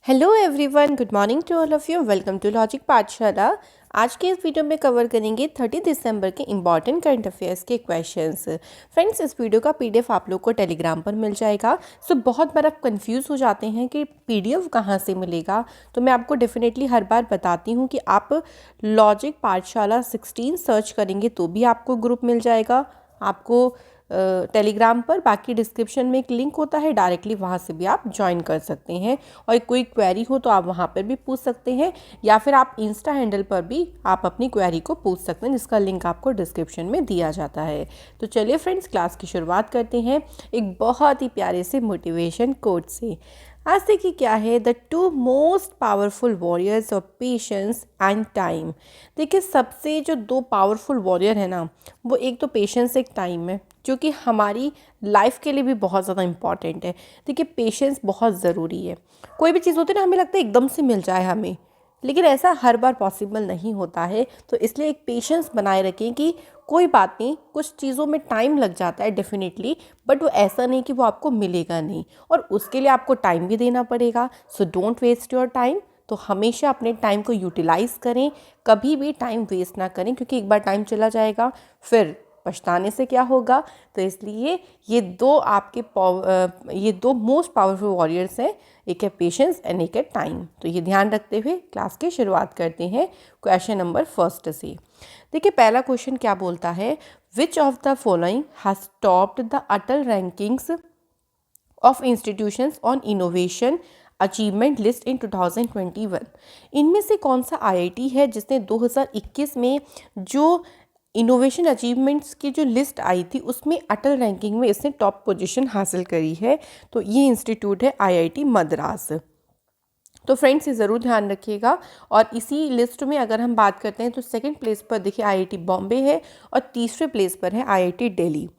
Hello everyone, good morning to all of you. Welcome to logic Pathshala. आज के इस video में कवर करेंगे 30 दिसंबर के इंपॉर्टेंट करंट अफेयर्स के क्वेश्चंस। फ्रेंड्स, इस वीडियो का पीडीएफ आप लोग को टेलीग्राम पर मिल जाएगा। बहुत बार आप कंफ्यूज हो जाते हैं कि पीडीएफ कहाँ से मिलेगा, तो मैं आपको डेफिनेटली हर बार बताती हूँ कि आप लॉजिक पाठशाला 16 सर्च करेंगे तो भी आपको ग्रुप मिल जाएगा। आपको टेलीग्राम पर बाकी डिस्क्रिप्शन में एक लिंक होता है, डायरेक्टली वहाँ से भी आप ज्वाइन कर सकते हैं। और कोई क्वेरी हो तो आप वहाँ पर भी पूछ सकते हैं, या फिर आप इंस्टा हैंडल पर भी आप अपनी क्वेरी को पूछ सकते हैं, जिसका लिंक आपको डिस्क्रिप्शन में दिया जाता है। तो चलिए फ्रेंड्स, क्लास की शुरुआत करते हैं एक बहुत ही प्यारे से मोटिवेशन कोट से। आज देखिए क्या है, the two most powerful warriors of patience and time. देखिए, सबसे जो दो पावरफुल वॉरियर है ना, वो एक तो पेशेंस एक टाइम है, जो कि हमारी लाइफ के लिए भी बहुत ज़्यादा इम्पॉर्टेंट है। देखिए, पेशेंस बहुत ज़रूरी है। कोई भी चीज़ होती है ना, हमें लगता है एकदम से मिल जाए हमें, लेकिन ऐसा हर बार पॉसिबल नहीं होता है। तो इसलिए एक पेशेंस बनाए रखें कि कोई बात नहीं, कुछ चीज़ों में टाइम लग जाता है डेफिनेटली, बट वो ऐसा नहीं कि वो आपको मिलेगा नहीं, और उसके लिए आपको टाइम भी देना पड़ेगा। So don't waste your time. तो हमेशा अपने टाइम को यूटिलाइज़ करें, कभी भी टाइम वेस्ट ना करें, क्योंकि एक बार टाइम चला जाएगा फिर पछताने से क्या होगा। तो इसलिए ये दो मोस्ट पावरफुल वॉरियर्स हैं, एक है पेशेंस एंड एक है टाइम। तो ये ध्यान रखते हुए क्लास की शुरुआत करते हैं क्वेश्चन नंबर फर्स्ट से। देखिए, पहला क्वेश्चन क्या बोलता है, which of the following has topped the Atal rankings of institutions on innovation achievement list in 2021। इनमें से कौन सा आईआईटी है जिसने 2021 में जो इनोवेशन अचीवमेंट्स की जो लिस्ट आई थी उसमें अटल रैंकिंग में इसने टॉप पोजीशन हासिल करी है। तो ये इंस्टीट्यूट है आईआईटी मद्रास। तो फ्रेंड्स, ये ज़रूर ध्यान रखिएगा। और इसी लिस्ट में अगर हम बात करते हैं तो सेकंड प्लेस पर देखिए आईआईटी बॉम्बे है, और तीसरे प्लेस पर है आईआईटी दिल्ली।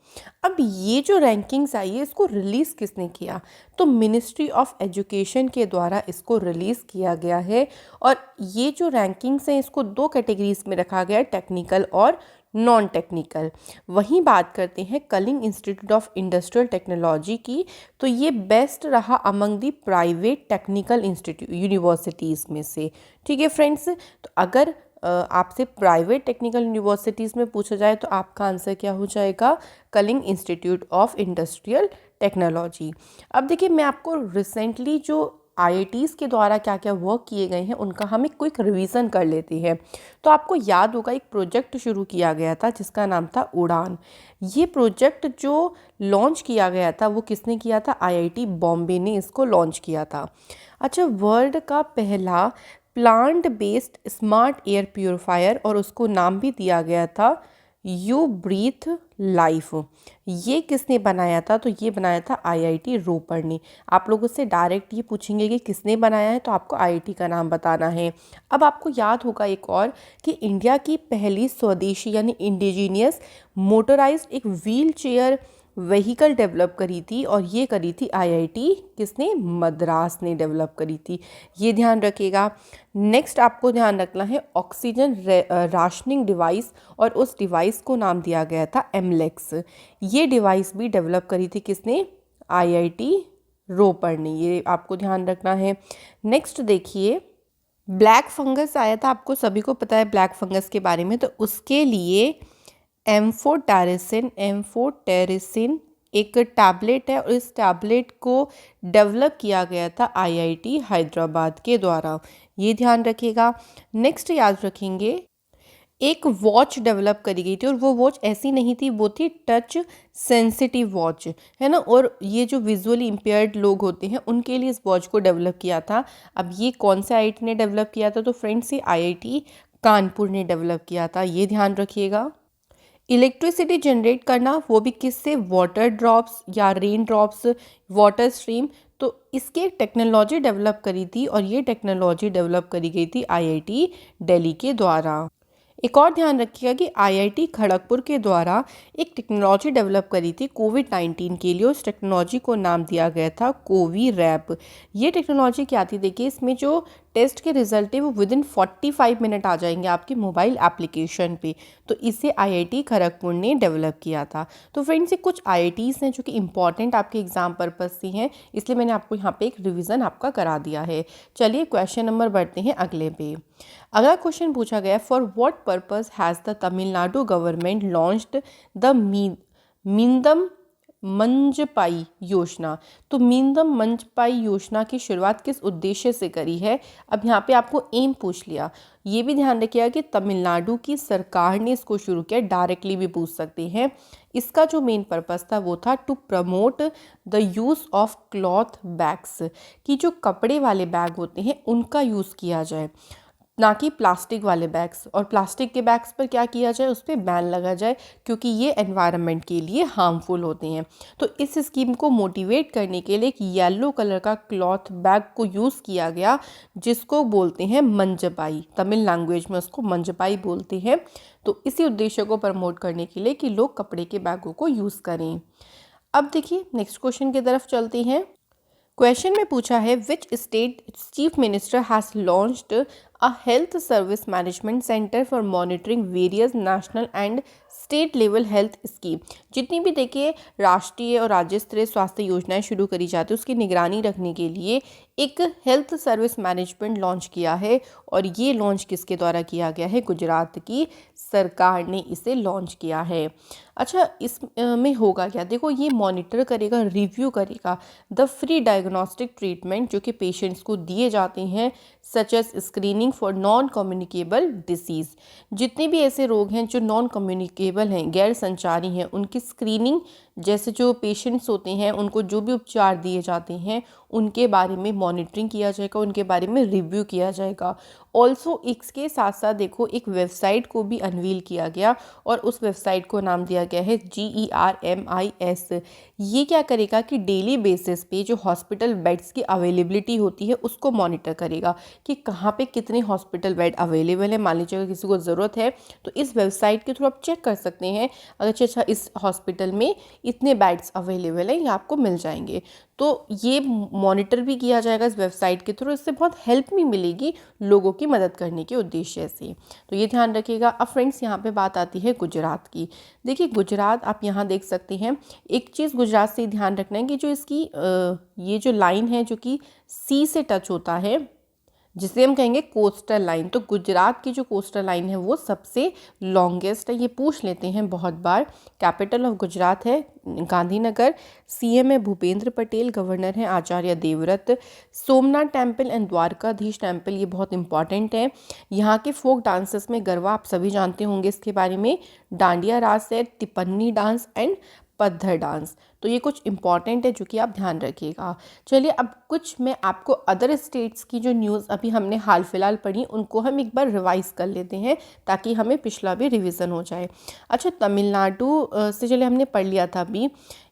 अब ये जो रैंकिंग्स आई है, इसको रिलीज़ किसने किया? तो मिनिस्ट्री ऑफ एजुकेशन के द्वारा इसको रिलीज़ किया गया है। और ये जो रैंकिंग्स हैं, इसको दो कैटेगरीज में रखा गया है, टेक्निकल और नॉन टेक्निकल। वहीं बात करते हैं Kalinga institute of industrial technology की, तो ये बेस्ट रहा among the private technical institute universities में से। ठीक है फ्रेंड्स, तो अगर आपसे प्राइवेट टेक्निकल यूनिवर्सिटीज़ में पूछा जाए तो आपका आंसर क्या हो जाएगा? Kalinga institute of industrial technology. अब देखिए, मैं आपको रिसेंटली जो आईआईटीज़ के द्वारा क्या क्या वर्क किए गए हैं उनका हम एक क्विक रिवीजन कर लेते हैं। तो आपको याद होगा, एक प्रोजेक्ट शुरू किया गया था जिसका नाम था उड़ान। ये प्रोजेक्ट जो लॉन्च किया गया था वो किसने किया था? आईआईटी बॉम्बे ने इसको लॉन्च किया था। अच्छा, वर्ल्ड का पहला plant based smart air purifier, और उसको नाम भी दिया गया था यू ब्रीथ लाइफ। ये किसने बनाया था? तो ये बनाया था आईआईटी रोपड़ ने। आप लोगों से डायरेक्ट ये पूछेंगे कि किसने बनाया है, तो आपको आईआईटी का नाम बताना है। अब आपको याद होगा एक और, कि इंडिया की पहली स्वदेशी यानी इंडिजीनियस मोटराइज्ड एक व्हील चेयर व्हीकल डेवलप करी थी, और ये करी थी आईआईटी किसने? मद्रास ने डेवलप करी थी। ये ध्यान रखिएगा। नेक्स्ट आपको ध्यान रखना है ऑक्सीजन राशनिंग डिवाइस, और उस डिवाइस को नाम दिया गया था एमलेक्स। ये डिवाइस भी डेवलप करी थी किसने? आईआईटी रोपड़ ने। ये आपको ध्यान रखना है। नेक्स्ट देखिए, ब्लैक फंगस आया था, आपको सभी को पता है ब्लैक फंगस के बारे में। तो उसके लिए एम्फोटेरिसिन एक टैबलेट है, और इस टैबलेट को डेवलप किया गया था आईआईटी हैदराबाद के द्वारा। ये ध्यान रखिएगा। नेक्स्ट याद रखेंगे, एक वॉच डेवलप करी गई थी, और वो वॉच ऐसी नहीं थी, वो थी टच सेंसिटिव वॉच, है ना। और ये जो विजुअली इम्पेयर्ड लोग होते हैं उनके लिए इस वॉच को डेवलप किया था। अब ये कौन से आईआईटी ने डेवलप किया था? तो फ्रेंड्स, ये आईआईटी कानपुर ने डेवलप किया था। ये ध्यान रखिएगा। इलेक्ट्रिसिटी जनरेट करना, वो भी किससे? वाटर ड्रॉप्स या रेन ड्रॉप्स, वाटर स्ट्रीम। तो इसकी एक टेक्नोलॉजी डेवलप करी थी, और ये टेक्नोलॉजी डेवलप करी गई थी आईआईटी दिल्ली के द्वारा। एक और ध्यान रखिएगा कि आईआईटी खड़गपुर के द्वारा एक टेक्नोलॉजी डेवलप करी थी कोविड-19 के लिए। उस टेक्नोलॉजी को नाम दिया गया था कोवी रैप। ये टेक्नोलॉजी क्या थी? देखिए, इसमें जो टेस्ट के रिजल्ट है वो विदिन 45 मिनट आ जाएंगे आपके मोबाइल एप्लीकेशन पे। तो इसे IIT खड़गपुर ने डेवलप किया था। तो फ्रेंड्स, ये कुछ IITs हैं जो कि इंपॉर्टेंट आपके एग्जाम पर्पज से हैं, इसलिए मैंने आपको यहाँ पे एक रिवीजन आपका करा दिया है। चलिए क्वेश्चन नंबर बढ़ते हैं अगले पे। अगला क्वेश्चन पूछा गया, for what purpose has the Tamil Nadu government launched the Meendum Manjappai योजना। तो मींदम मंजपाई योजना की शुरुआत किस उद्देश्य से करी है? अब यहाँ पे आपको एम पूछ लिया। ये भी ध्यान रखिएगा कि तमिलनाडु की सरकार ने इसको शुरू किया, डायरेक्टली भी पूछ सकते हैं। इसका जो मेन पर्पस था वो था to promote the use of cloth bags, कि जो कपड़े वाले बैग होते हैं उनका यूज़ किया जाए, ना कि प्लास्टिक वाले बैग्स। और प्लास्टिक के बैग्स पर क्या किया जाए, उस पर बैन लगा जाए, क्योंकि ये एनवायरनमेंट के लिए हार्मफुल होते हैं। तो इस स्कीम को मोटिवेट करने के लिए एक येलो कलर का क्लॉथ बैग को यूज़ किया गया, जिसको बोलते हैं मंजपाई। तमिल लैंग्वेज में उसको मंजपाई बोलते हैं। तो इसी उद्देश्य को प्रमोट करने के लिए कि लोग कपड़े के बैगों को यूज़ करें। अब देखिए नेक्स्ट क्वेश्चन की तरफ चलते हैं। क्वेश्चन में पूछा है, which state chief minister has launched a health service management centre for monitoring various national and state level health scheme. जितनी भी देखिए राष्ट्रीय और राज्य स्तरीय स्वास्थ्य योजनाएं शुरू करी जाती है, उसकी निगरानी रखने के लिए एक हेल्थ सर्विस मैनेजमेंट लॉन्च किया है। और ये लॉन्च किसके द्वारा किया गया है? गुजरात की सरकार ने इसे लॉन्च किया है। अच्छा, इस में होगा क्या? देखो, ये मॉनिटर करेगा, रिव्यू करेगा द फ्री डायग्नोस्टिक ट्रीटमेंट जो कि पेशेंट्स को दिए जाते हैं, such as screening for non communicable disease. जितने भी ऐसे रोग हैं जो नॉन कम्युनिकेबल हैं, गैर संचारी हैं, उनकी स्क्रीनिंग, जैसे जो पेशेंट्स होते हैं उनको जो भी उपचार दिए जाते हैं उनके बारे में मॉनिटरिंग किया जाएगा, उनके बारे में रिव्यू किया जाएगा। ऑल्सो इसके साथ साथ देखो एक वेबसाइट को भी अनवील किया गया, और उस वेबसाइट को नाम दिया गया है GERMIS। ये क्या करेगा कि डेली बेसिस पे जो हॉस्पिटल बेड्स की अवेलेबिलिटी होती है उसको मॉनिटर करेगा कि कहाँ पे कितने हॉस्पिटल बेड अवेलेबल है। मान लीजिए अगर किसी को ज़रूरत है तो इस वेबसाइट के थ्रू आप चेक कर सकते हैं, अच्छा इस हॉस्पिटल में इतने बेड्स अवेलेबल हैं, ये आपको मिल जाएंगे। तो ये मॉनिटर भी किया जाएगा इस वेबसाइट के थ्रू। इससे बहुत हेल्प भी मिलेगी लोगों की मदद करने के उद्देश्य से, तो ये ध्यान रखिएगा। अब फ्रेंड्स, यहाँ पे बात आती है गुजरात की। देखिए गुजरात, आप यहाँ देख सकते हैं, एक चीज़ गुजरात से ध्यान रखना है कि जो इसकी ये जो लाइन है जो कि सी से टच होता है, जिसे हम कहेंगे कोस्टल लाइन। तो गुजरात की जो कोस्टल लाइन है वो सबसे लॉन्गेस्ट है, ये पूछ लेते हैं बहुत बार। कैपिटल ऑफ गुजरात है गांधीनगर, CM है भूपेंद्र पटेल, गवर्नर हैं Acharya Devvrat. Somnath temple and Dwarkadhish temple, ये बहुत इंपॉर्टेंट है। यहाँ के फोक डांसेस में गरबा, आप सभी जानते होंगे इसके बारे में। डांडिया रास है, तिपन्नी डांस एंड पद्धर डांस। तो ये कुछ इंपॉर्टेंट है जो कि आप ध्यान रखिएगा। चलिए अब कुछ मैं आपको अदर स्टेट्स की जो न्यूज़ अभी हमने हाल फिलहाल पढ़ी उनको हम एक बार रिवाइज कर लेते हैं, ताकि हमें पिछला भी रिवीजन हो जाए। अच्छा, तमिलनाडु से चलिए हमने पढ़ लिया था अभी।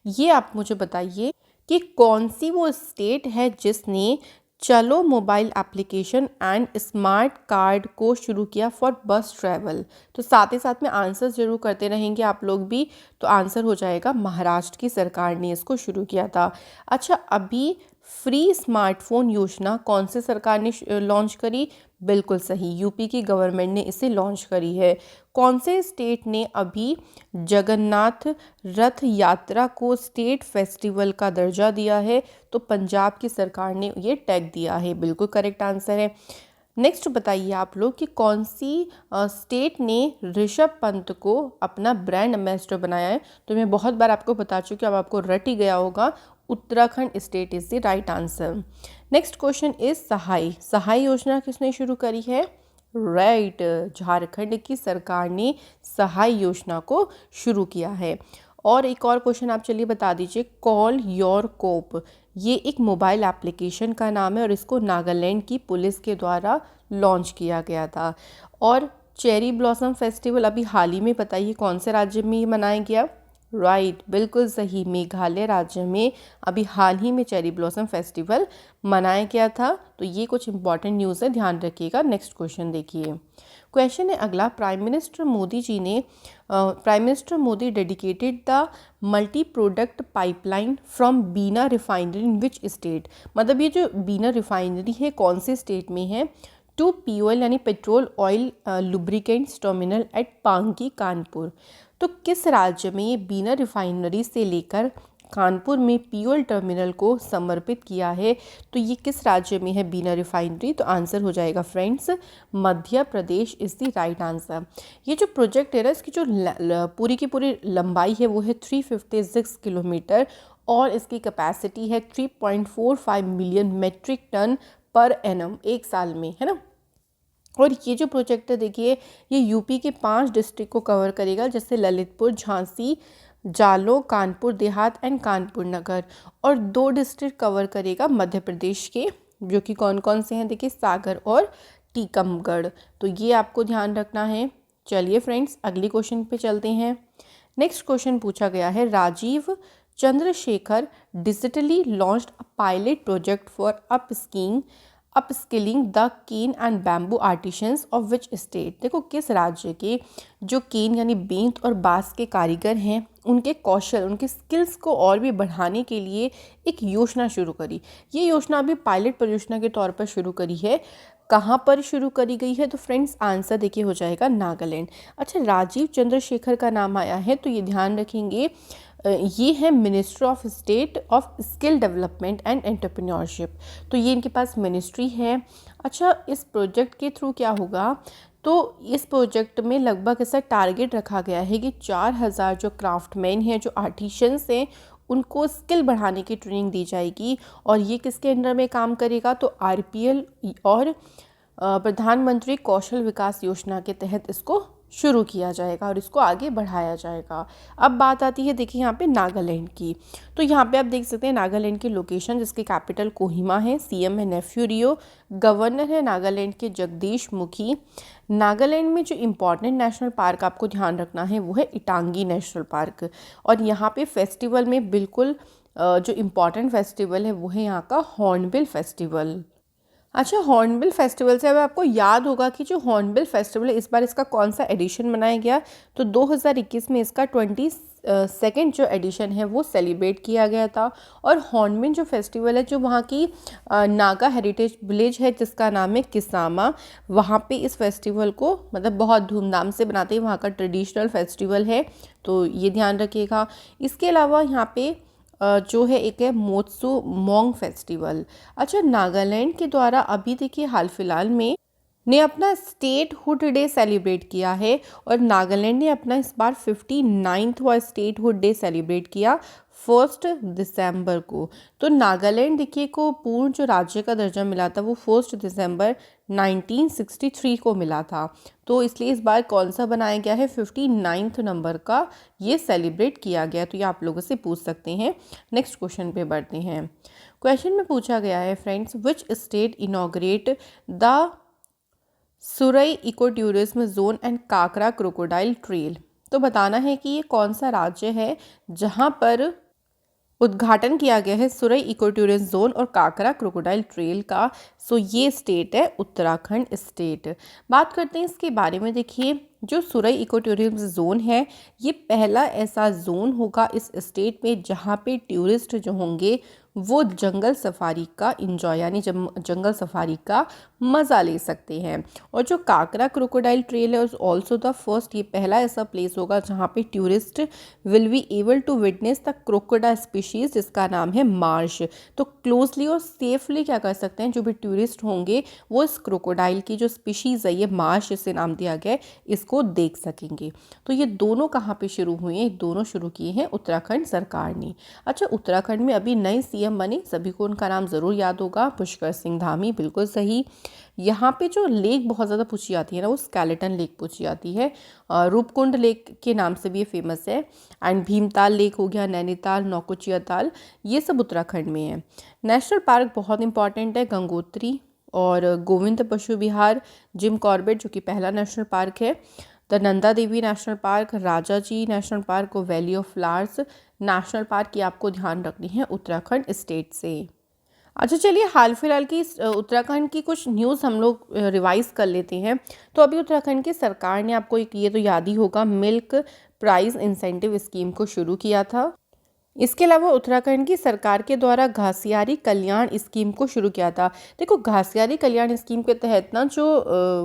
ये आप मुझे बताइए कि कौन सी वो स्टेट है जिसने चलो mobile application and smart card को शुरू किया फॉर बस ट्रैवल। तो साथ ही साथ में आंसर जरूर करते रहेंगे आप लोग भी। तो आंसर हो जाएगा महाराष्ट्र की सरकार ने इसको शुरू किया था। अच्छा, अभी फ्री स्मार्टफोन योजना कौन से सरकार ने लॉन्च करी? बिल्कुल सही, यूपी की गवर्नमेंट ने इसे लॉन्च करी है। कौन से स्टेट ने अभी जगन्नाथ रथ यात्रा को स्टेट फेस्टिवल का दर्जा दिया है? तो पंजाब की सरकार ने ये टैग दिया है। बिल्कुल करेक्ट आंसर है। नेक्स्ट बताइए आप लोग कि कौन सी स्टेट ने ऋषभ पंत को अपना ब्रांड एम्बेसडर बनाया है? तो मैं बहुत बार आपको बता चुकी हूँ, अब आपको रट ही गया होगा। Uttarakhand state is the right answer. Next question is Sahay. Sahay योजना किसने शुरू करी है? राइट, झारखंड की सरकार ने सहाय योजना को शुरू किया है। और एक और क्वेश्चन आप चलिए बता दीजिए, कॉल योर कोप, ये एक मोबाइल एप्लीकेशन का नाम है और इसको नागालैंड की पुलिस के द्वारा लॉन्च किया गया था। और चेरी ब्लॉसम फेस्टिवल अभी हाल ही में, बताइए कौन से राज्य में ये मनाया गया? राइट, बिल्कुल सही, मेघालय राज्य में अभी हाल ही में चेरी ब्लॉसम फेस्टिवल मनाया गया था। तो ये कुछ इंपॉर्टेंट न्यूज़ है, ध्यान रखिएगा। नेक्स्ट क्वेश्चन देखिए। क्वेश्चन है अगला, prime minister Modi dedicated the multi product pipeline from Bina refinery in which state. मतलब ये जो बीना रिफाइनरी है कौन से स्टेट में है? टू POL यानी petrol oil lubricants terminal at Panki Kanpur. तो किस राज्य में ये बीना रिफाइनरी से लेकर कानपुर में POL टर्मिनल को समर्पित किया है? तो ये किस राज्य में है बीना रिफाइनरी? तो आंसर हो जाएगा friends Madhya Pradesh is the right answer. ये जो प्रोजेक्ट है ना, इसकी जो पूरी की पूरी लंबाई है वो है 356 किलोमीटर और इसकी कैपेसिटी है 3.45 million metric tonne per annum, एक साल में, है ना। और ये जो प्रोजेक्ट है देखिए, ये यूपी के 5 डिस्ट्रिक्ट को कवर करेगा, जैसे ललितपुर, झांसी, जालौन, कानपुर देहात एंड कानपुर नगर, और 2 डिस्ट्रिक्ट कवर करेगा मध्य प्रदेश के, जो कि कौन कौन से हैं देखिए, सागर और टीकमगढ़। तो ये आपको ध्यान रखना है। चलिए फ्रेंड्स अगली क्वेश्चन पे चलते हैं। नेक्स्ट क्वेश्चन पूछा गया है, Rajeev Chandrasekhar digitally launched a pilot project for upskilling the cane and bamboo artisans of which state. देखो किस राज्य के जो केन यानी बेंत और बांस के कारीगर हैं उनके कौशल, उनके स्किल्स को और भी बढ़ाने के लिए एक योजना शुरू करी। ये योजना अभी पायलट परियोजना के तौर पर शुरू करी है। कहाँ पर शुरू करी गई है? तो फ्रेंड्स आंसर देखिए हो जाएगा नागालैंड। अच्छा, राजीव चंद्रशेखर का नाम आया है तो ये ध्यान रखेंगे, ये है minister of state of skill development and entrepreneurship. तो ये इनके पास मिनिस्ट्री है। अच्छा, इस प्रोजेक्ट के थ्रू क्या होगा? तो इस प्रोजेक्ट में लगभग ऐसा टारगेट रखा गया है कि 4000 जो क्राफ्टमैन हैं, जो आर्टिशंस हैं, उनको स्किल बढ़ाने की ट्रेनिंग दी जाएगी। और ये किसके अंडर में काम करेगा? तो RPL और प्रधानमंत्री कौशल विकास योजना के तहत इसको शुरू किया जाएगा और इसको आगे बढ़ाया जाएगा। अब बात आती है देखिए यहाँ पे नागालैंड की। तो यहाँ पे आप देख सकते हैं नागालैंड की लोकेशन, जिसकी कैपिटल कोहिमा है, CM है नेफ्यू रियो, गवर्नर है नागालैंड के जगदीश मुखी। नागालैंड में जो इम्पॉर्टेंट नेशनल पार्क आपको ध्यान रखना है वो है इटांगी नेशनल पार्क। और यहाँ पे फेस्टिवल में बिल्कुल जो इम्पॉर्टेंट फेस्टिवल है वो है यहाँ का हॉर्नबिल फेस्टिवल। अच्छा, हॉर्नबिल फेस्टिवल से अब आपको याद होगा कि जो हॉर्नबिल फेस्टिवल है इस बार इसका कौन सा एडिशन मनाया गया? तो 2021 में इसका 22nd जो एडिशन है वो सेलिब्रेट किया गया था। और हॉर्नबिल जो फेस्टिवल है, जो वहाँ की नागा हेरिटेज विलेज है जिसका नाम है किसामा, वहाँ पे इस फेस्टिवल को मतलब बहुत धूमधाम से बनाते हैं, वहाँ का ट्रेडिशनल फेस्टिवल है, तो ये ध्यान रखिएगा। इसके अलावा यहाँ पे जो है एक है मोत्सु मोंग फेस्टिवल। अच्छा, नागालैंड के द्वारा अभी देखिए हाल फिलहाल में ने अपना स्टेटहुड डे सेलिब्रेट किया है और नागालैंड ने अपना इस बार 59वां स्टेटहुड डे सेलिब्रेट किया 1 दिसंबर को। तो नागालैंड देखिए को पूर्ण जो राज्य का दर्जा मिला था वो 1 दिसंबर 1963 को मिला था। तो इसलिए इस बार कौन सा बनाया गया है? 59 नंबर का ये सेलिब्रेट किया गया। तो ये आप लोगों से पूछ सकते हैं। नेक्स्ट क्वेश्चन पे बढ़ते हैं। क्वेश्चन में पूछा गया है friends, which state inaugurate the Surai eco tourism zone and Kakra crocodile trail. तो बताना है कि ये कौन सा राज्य है जहाँ पर उद्घाटन किया गया है सुरई इको टूरिज्म जोन और काकरा क्रोकोडाइल ट्रेल का। सो ये स्टेट है उत्तराखंड स्टेट। बात करते हैं इसके बारे में। देखिए, जो सुरई इको टूरिज्म जोन है ये पहला ऐसा जोन होगा इस स्टेट में जहाँ पे टूरिस्ट जो होंगे वो जंगल सफारी का इंजॉय यानी जंगल सफारी का मज़ा ले सकते हैं। और जो काकरा क्रोकोडाइल ट्रेल है ऑल्सो द फर्स्ट, ये पहला ऐसा प्लेस होगा जहाँ पे tourist will be able to witness the crocodile species जिसका नाम है मार्श। तो क्लोजली और सेफली क्या कर सकते हैं, जो भी टूरिस्ट होंगे वो इस क्रोकोडाइल की जो स्पीशीज़ है, ये मार्श इसे नाम दिया गया है, इसको देख सकेंगे। तो ये दोनों कहाँ पे शुरू हुए हैं? दोनों शुरू किए हैं उत्तराखंड सरकार ने। अच्छा, उत्तराखंड में अभी नए CM बने, सभी को उनका नाम ज़रूर याद होगा, पुष्कर सिंह धामी, बिल्कुल सही। यहाँ पे जो लेक बहुत ज़्यादा पूछी जाती है ना वो स्केलेटन लेक पूछी जाती है। रूपकुंड लेक के नाम से भी ये फेमस है। एंड भीमताल लेक हो गया, नैनीताल, नौकुचिया ताल, ये सब उत्तराखंड में है। नेशनल पार्क बहुत इंपॉर्टेंट है, गंगोत्री और गोविंद पशु विहार, जिम कॉर्बेट जो कि पहला नेशनल पार्क है, the Nanda Devi national park, Rajaji national park और valley of flowers national park, ये आपको ध्यान रखनी है उत्तराखंड स्टेट से। अच्छा चलिए, हाल फिलहाल की उत्तराखंड की कुछ न्यूज़ हम लोग रिवाइज़ कर लेते हैं। तो अभी उत्तराखंड की सरकार ने, आपको एक ये तो याद ही होगा, मिल्क प्राइस इंसेंटिव स्कीम को शुरू किया था। इसके अलावा उत्तराखंड की सरकार के द्वारा घासियारी कल्याण स्कीम को शुरू किया था। देखो, घासियारी कल्याण स्कीम के तहत ना जो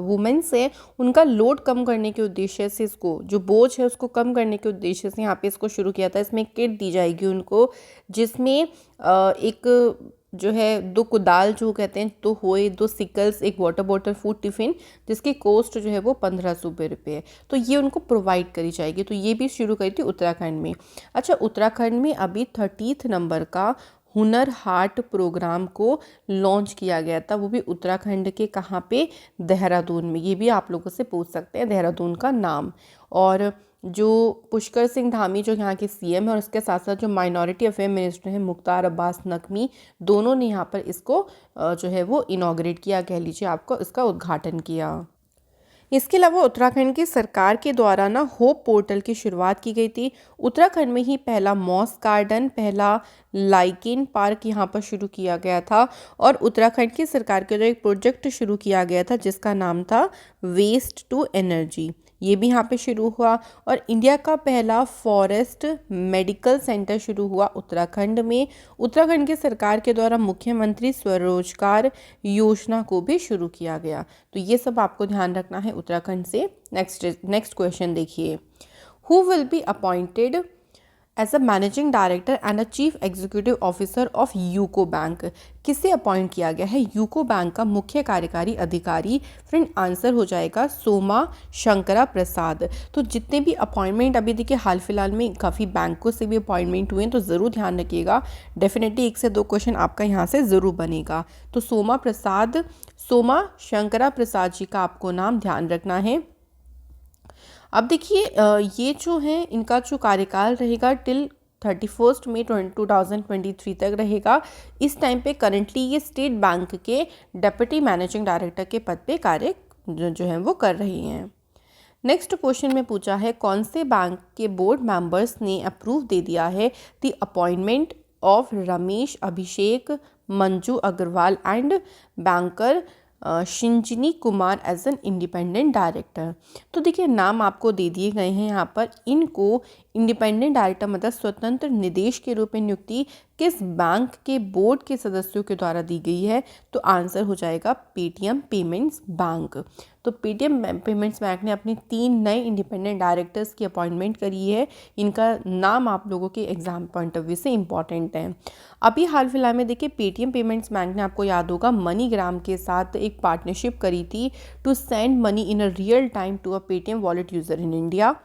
वुमेन्स है, उनका लोड कम करने के उद्देश्य से, इसको जो बोझ है उसको कम करने के उद्देश्य से यहाँ पे इसको शुरू किया था। इसमें किट दी जाएगी उनको, जिसमें एक जो है 2 कुदाल जो कहते हैं, 2 होए, 2 सिकल्स, एक वाटर बॉटल, फूड टिफ़िन, जिसकी कॉस्ट जो है वो 1500 रुपये है। तो ये उनको प्रोवाइड करी जाएगी। तो ये भी शुरू करी थी उत्तराखंड में। अच्छा, उत्तराखंड में अभी 30 नंबर का हुनर हाट प्रोग्राम को लॉन्च किया गया था, वो भी उत्तराखंड के कहाँ पे, देहरादून में। ये भी आप लोगों से पूछ सकते हैं देहरादून का नाम। और जो पुष्कर सिंह धामी जो यहाँ के सीएम है, और इसके साथ साथ जो माइनॉरिटी अफेयर मिनिस्टर हैं मुख्तार अब्बास नकवी, दोनों ने यहाँ पर इसको जो है वो इनॉग्रेट किया, कह लीजिए आपको, इसका उद्घाटन किया। इसके अलावा उत्तराखंड की सरकार के द्वारा ना होप पोर्टल की शुरुआत की गई थी। उत्तराखंड में ही पहला मॉस गार्डन, पहला लाइकेन पार्क यहाँ पर शुरू किया गया था। और उत्तराखंड की सरकार के द्वारा एक प्रोजेक्ट शुरू किया गया था जिसका नाम था वेस्ट टू एनर्जी, ये भी यहाँ पे शुरू हुआ। और इंडिया का पहला फॉरेस्ट मेडिकल सेंटर शुरू हुआ उत्तराखंड में। उत्तराखंड की सरकार के द्वारा मुख्यमंत्री स्वरोजगार योजना को भी शुरू किया गया। तो ये सब आपको ध्यान रखना है उत्तराखंड से। नेक्स्ट क्वेश्चन देखिए, who will be appointed as a managing director and a chief executive officer of UCO bank. किसे अपॉइंट किया गया है यूको बैंक का मुख्य कार्यकारी अधिकारी? फ्रेंड, आंसर हो जाएगा सोमा शंकरा प्रसाद। तो जितने भी अपॉइंटमेंट अभी देखिए हाल फिलहाल में काफ़ी बैंकों से भी अपॉइंटमेंट हुए हैं, तो ज़रूर ध्यान रखिएगा। डेफिनेटली 1 से 2 क्वेश्चन आपका यहाँ से ज़रूर बनेगा। तो सोमा शंकरा प्रसाद जी का आपको नाम ध्यान रखना है। अब देखिए, ये जो है इनका जो कार्यकाल रहेगा टिल 31 मई 2023 तक रहेगा। इस टाइम पे करंटली ये स्टेट बैंक के डेप्यूटी मैनेजिंग डायरेक्टर के पद पे कार्य जो है वो कर रही हैं। नेक्स्ट क्वेश्चन में पूछा है, कौन से बैंक के बोर्ड मेंबर्स ने अप्रूव दे दिया है the appointment of Ramesh Abhishek Manju Agarwal and banker Shinjini Kumar as an independent director. तो देखिए, नाम आपको दे दिए गए हैं यहाँ पर। इनको इंडिपेंडेंट डायरेक्टर मतलब स्वतंत्र निदेश के रूप में नियुक्ति किस बैंक के बोर्ड के सदस्यों के द्वारा दी गई है? तो आंसर हो जाएगा पेटीएम पेमेंट्स बैंक। तो पेटीएम पेमेंट्स बैंक ने अपने 3 नए इंडिपेंडेंट डायरेक्टर्स की अपॉइंटमेंट करी है। इनका नाम आप लोगों के एग्जाम पॉइंट ऑफ व्यू से इम्पॉर्टेंट है। अभी हाल फिलहाल में देखिए, पेटीएम पेमेंट्स बैंक ने, आपको याद होगा, मनीग्राम के साथ एक पार्टनरशिप करी थी to send money in a real time to a Paytm wallet user in India.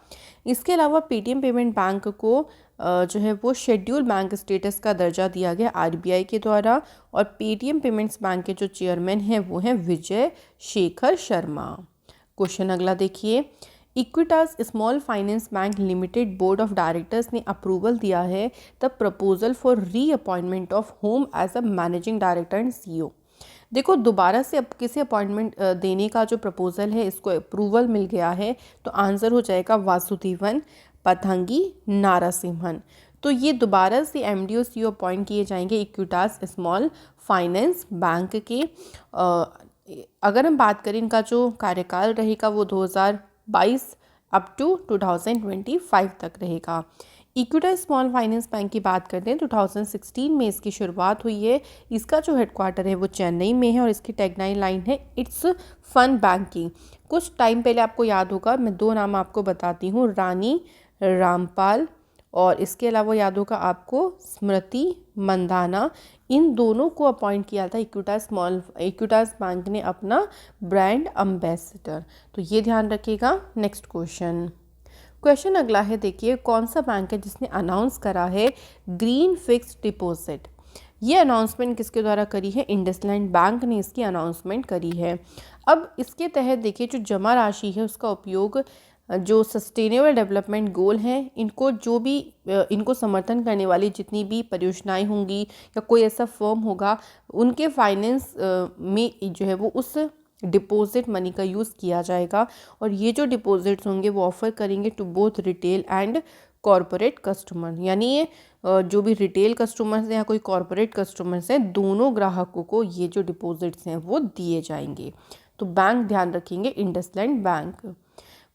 इसके अलावा पेटीएम पेमेंट बैंक को जो है वो शेड्यूल बैंक स्टेटस का दर्जा दिया गया आरबीआई के द्वारा। और पेटीएम पेमेंट्स बैंक के जो चेयरमैन हैं वो हैं विजय शेखर शर्मा। क्वेश्चन अगला देखिए, Equitas small finance bank limited board of directors ने अप्रूवल दिया है the proposal for reappointment of होम as a managing director and CEO. देखो, दोबारा से अब किसी अपॉइंटमेंट देने का जो प्रपोजल है, इसको अप्रूवल मिल गया है। तो आंसर हो जाएगा वासुदेवन पथंगी नारासिम्हन। तो ये दोबारा से एमडी और सीईओ अपॉइंट किए जाएंगे इक्विटास स्मॉल फाइनेंस बैंक के। अगर हम बात करें, इनका जो कार्यकाल रहेगा वो 2022 अप टू 2025 तक रहेगा। इक्विटास स्मॉल फाइनेंस बैंक की बात करते हैं, 2016 में इसकी शुरुआत हुई है। इसका जो हेडक्वार्टर है वो चेन्नई में है और इसकी टैगलाइन लाइन है, इट्स फन बैंकिंग। कुछ टाइम पहले आपको याद होगा, मैं 2 नाम आपको बताती हूँ, रानी रामपाल और इसके अलावा याद होगा आपको स्मृति मंदाना। इन दोनों को अपॉइंट किया था इक्विटास बैंक ने अपना ब्रांड एम्बेसडर। तो ये ध्यान रखिएगा। नेक्स्ट क्वेश्चन अगला है, देखिए, कौन सा बैंक है जिसने अनाउंस करा है ग्रीन फिक्स्ड डिपॉजिट? ये अनाउंसमेंट किसके द्वारा करी है? इंडसलैंड बैंक ने इसकी अनाउंसमेंट करी है। अब इसके तहत देखिए, जो जमा राशि है उसका उपयोग जो सस्टेनेबल डेवलपमेंट गोल हैं, इनको जो भी इनको समर्थन करने वाली जितनी भी परियोजनाएं होंगी या कोई ऐसा फर्म होगा, उनके फाइनेंस में जो है वो उस डिपॉजिट मनी का यूज़ किया जाएगा। और ये जो डिपॉजिट्स होंगे वो ऑफर करेंगे to both retail and corporate customer, यानी ये जो भी रिटेल कस्टमर्स हैं या कोई कॉरपोरेट कस्टमर्स हैं, दोनों ग्राहकों को ये जो डिपॉजिट्स हैं वो दिए जाएंगे। तो बैंक ध्यान रखेंगे इंडसलैंड बैंक।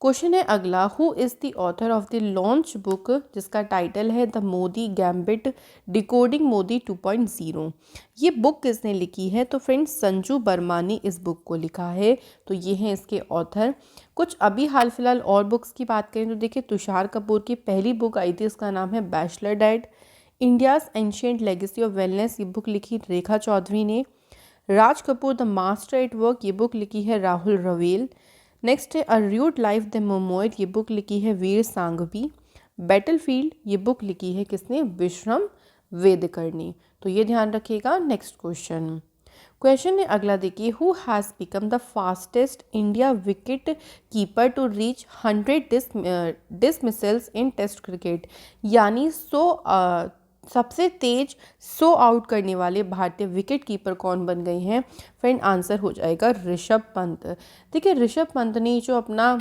क्वेश्चन है अगला, who is the author of the launch book, जिसका टाइटल है the Modi gambit decoding Modi 2.0। ये बुक किसने लिखी है? तो फ्रेंड्स संजू वर्मा ने इस बुक को लिखा है। तो ये हैं इसके ऑथर। कुछ अभी हाल फिलहाल और बुक्स की बात करें तो देखिए, तुषार कपूर की पहली बुक आई थी, उसका नाम है bachelor dad. India's ancient legacy of wellness, ये बुक लिखी रेखा चौधरी ने। Raj Kapoor the master at work, ये बुक लिखी है राहुल रवेल। नेक्स्ट है a rude life the memoir, ये बुक लिखी है वीर सांघवी। बैटलफील्ड, ये बुक लिखी है किसने? विश्रम वेदकर्णी। तो ये ध्यान रखिएगा। नेक्स्ट क्वेश्चन है अगला, देखिए, who has become the fastest India wicket keeper to reach 100 dismissals in test cricket, यानी 100 सबसे तेज 100 आउट करने वाले भारतीय विकेट कीपर कौन बन गए हैं? फ्रेंड आंसर हो जाएगा ऋषभ पंत। देखिए, ऋषभ पंत ने जो अपना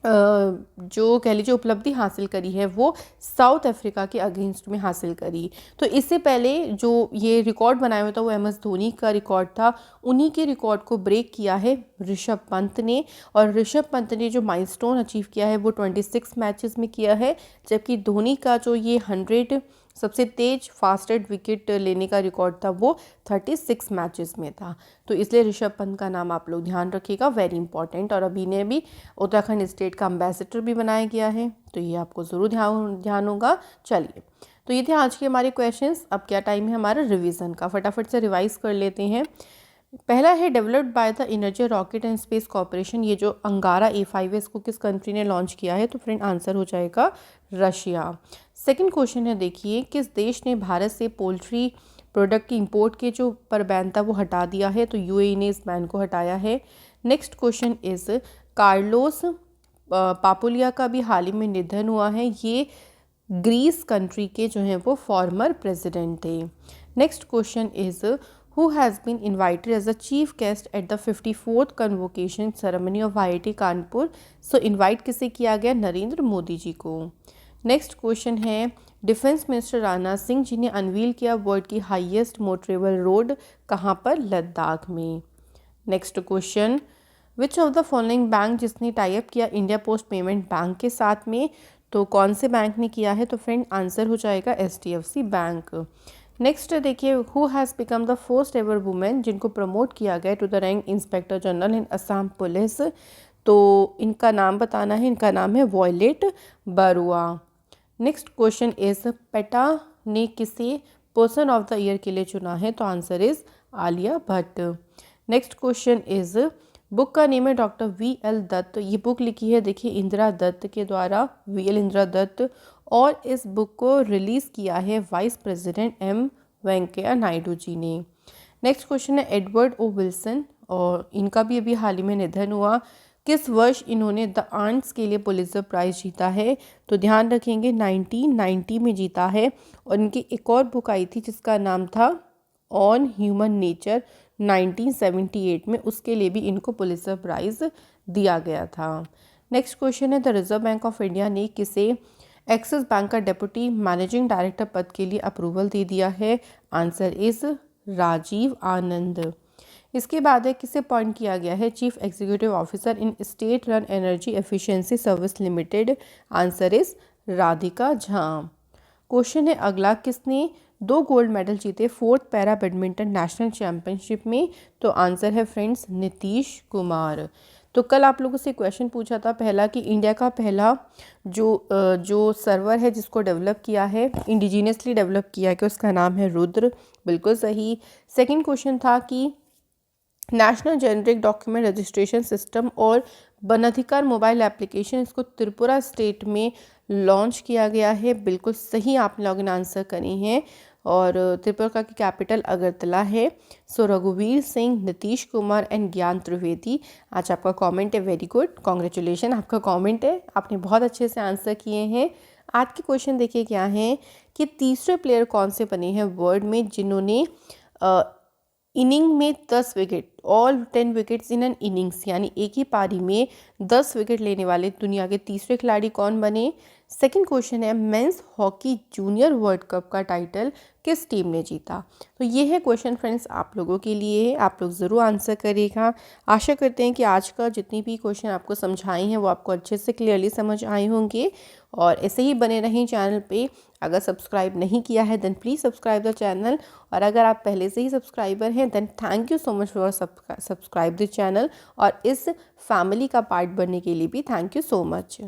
जो कह लीजिए उपलब्धि हासिल करी है वो साउथ अफ्रीका के अगेंस्ट में हासिल करी। तो इससे पहले जो ये रिकॉर्ड बनाया हुआ था वो MS धोनी का रिकॉर्ड था, उन्हीं के रिकॉर्ड को ब्रेक किया है ऋषभ पंत ने। और ऋषभ पंत ने जो माइलस्टोन अचीव किया है वो 26 मैचेस में किया है, जबकि धोनी का जो ये 100 सबसे तेज फास्टेस्ट विकेट लेने का रिकॉर्ड था वो 36 मैचेस में था। तो इसलिए ऋषभ पंत का नाम आप लोग ध्यान रखिएगा, वेरी इंपॉर्टेंट। और अभी ने भी उत्तराखंड स्टेट का एम्बेसडर भी बनाया गया है, तो ये आपको ज़रूर ध्यान होगा। चलिए, तो ये थे आज के हमारे क्वेश्चंस। अब क्या टाइम है हमारा रिवीजन का, फटाफट से रिवाइज कर लेते हैं। पहला है developed by the energy rocket and space corporation, ये जो अंगारा A5 है इसको किस कंट्री ने लॉन्च किया है? तो फ्रेंड आंसर हो जाएगा रशिया। सेकंड क्वेश्चन है, देखिए, किस देश ने भारत से पोल्ट्री प्रोडक्ट की इंपोर्ट के जो पर बैन था वो हटा दिया है? तो UAE ने इस बैन को हटाया है। नेक्स्ट क्वेश्चन इज कार्लोस पापुलिया का भी हाल ही में निधन हुआ है, ये ग्रीस कंट्री के जो हैं वो फॉर्मर प्रेसिडेंट थे। Next question is who has been invited as a chief guest at the 54th convocation ceremony of IIT Kanpur. So invite किसे किया गया? नरेंद्र मोदी जी को। नेक्स्ट क्वेश्चन है, डिफेंस मिनिस्टर राजनाथ सिंह जी ने अनवील किया वर्ल्ड की हाईएस्ट मोटरेबल रोड कहाँ पर? लद्दाख में। Next question, which of the following bank जिसने टाई अप किया इंडिया पोस्ट पेमेंट बैंक के साथ में? तो कौन से बैंक ने किया है? तो फ्रेंड आंसर हो जाएगा HDFC बैंक। नेक्स्ट देखिए, who has become the first ever women जिनको प्रमोट किया गया to the rank inspector general in Assam police? तो इनका नाम बताना है, इनका नाम है Violet Baruah. Next question is PETA ने किसे पर्सन ऑफ द ईयर के लिए चुना है? तो answer is Alia Bhatt. Next question is book का नेम है डॉक्टर VL दत्त, ये बुक लिखी है देखिए इंदिरा दत्त के द्वारा, VL इंदिरा दत्त, और इस बुक को रिलीज़ किया है vice president M Venkaiah Naidu ji ने। नेक्स्ट क्वेश्चन है एडवर्ड O विल्सन, और इनका भी अभी हाल ही में निधन हुआ। किस वर्ष इन्होंने द आर्ट्स के लिए पुलित्ज़र प्राइज़ जीता है? तो ध्यान रखेंगे 1990 में जीता है। और इनकी एक और बुक आई थी जिसका नाम था ऑन ह्यूमन नेचर 1978 में, उसके लिए भी इनको पुलित्ज़र प्राइज़ दिया गया था। नेक्स्ट क्वेश्चन है, the reserve bank of India ने किसे एक्सिस बैंक का डेप्यूटी मैनेजिंग डायरेक्टर पद के लिए अप्रूवल दे दिया है? आंसर इज राजीव आनंद। इसके बाद है, किसे अपॉइंट किया गया है chief executive officer in state run energy efficiency service limited? Answer is Radhika Jha. Question है अगला, किसने 2 गोल्ड मेडल जीते 4th para badminton national championship में? तो आंसर है फ्रेंड्स नीतीश कुमार। तो कल आप लोगों से क्वेश्चन पूछा था पहला कि इंडिया का पहला जो सर्वर है जिसको डेवलप किया है, इंडिजीनियसली डेवलप किया है, कि उसका नाम है रुद्र, बिल्कुल सही। सेकंड क्वेश्चन था कि national generic document registration system और वनाधिकार मोबाइल एप्लीकेशन इसको त्रिपुरा स्टेट में लॉन्च किया गया है, बिल्कुल सही आप लोगों ने आंसर करे हैं। और त्रिपुरा की कैपिटल अगरतला है। सो रघुवीर सिंह, नीतीश कुमार एंड ज्ञान त्रिवेदी, आज आपका कमेंट है, वेरी गुड, कॉन्ग्रेचुलेशन, आपका कमेंट है, आपने बहुत अच्छे से आंसर किए हैं। आज के क्वेश्चन देखिए क्या हैं कि तीसरे प्लेयर कौन से बने हैं वर्ल्ड में जिन्होंने इनिंग में 10 wicket all 10 wickets in an innings, यानी एक ही पारी में 10 विकेट लेने वाले दुनिया के तीसरे खिलाड़ी कौन बने। सेकंड क्वेश्चन है men's hockey junior world cup का टाइटल किस टीम ने जीता। तो ये है क्वेश्चन फ्रेंड्स आप लोगों के लिए, आप लोग ज़रूर आंसर करिएगा। आशा करते हैं कि आज का जितनी भी क्वेश्चन आपको समझाई हैं वो आपको अच्छे से क्लियरली समझ आए होंगे, और ऐसे ही बने रहें चैनल पे। अगर सब्सक्राइब नहीं किया है then please subscribe the channel, और अगर आप पहले से ही सब्सक्राइबर हैं then thank you so much for subscribe the channel, और इस फैमिली का पार्ट बनने के लिए भी थैंक यू सो मच।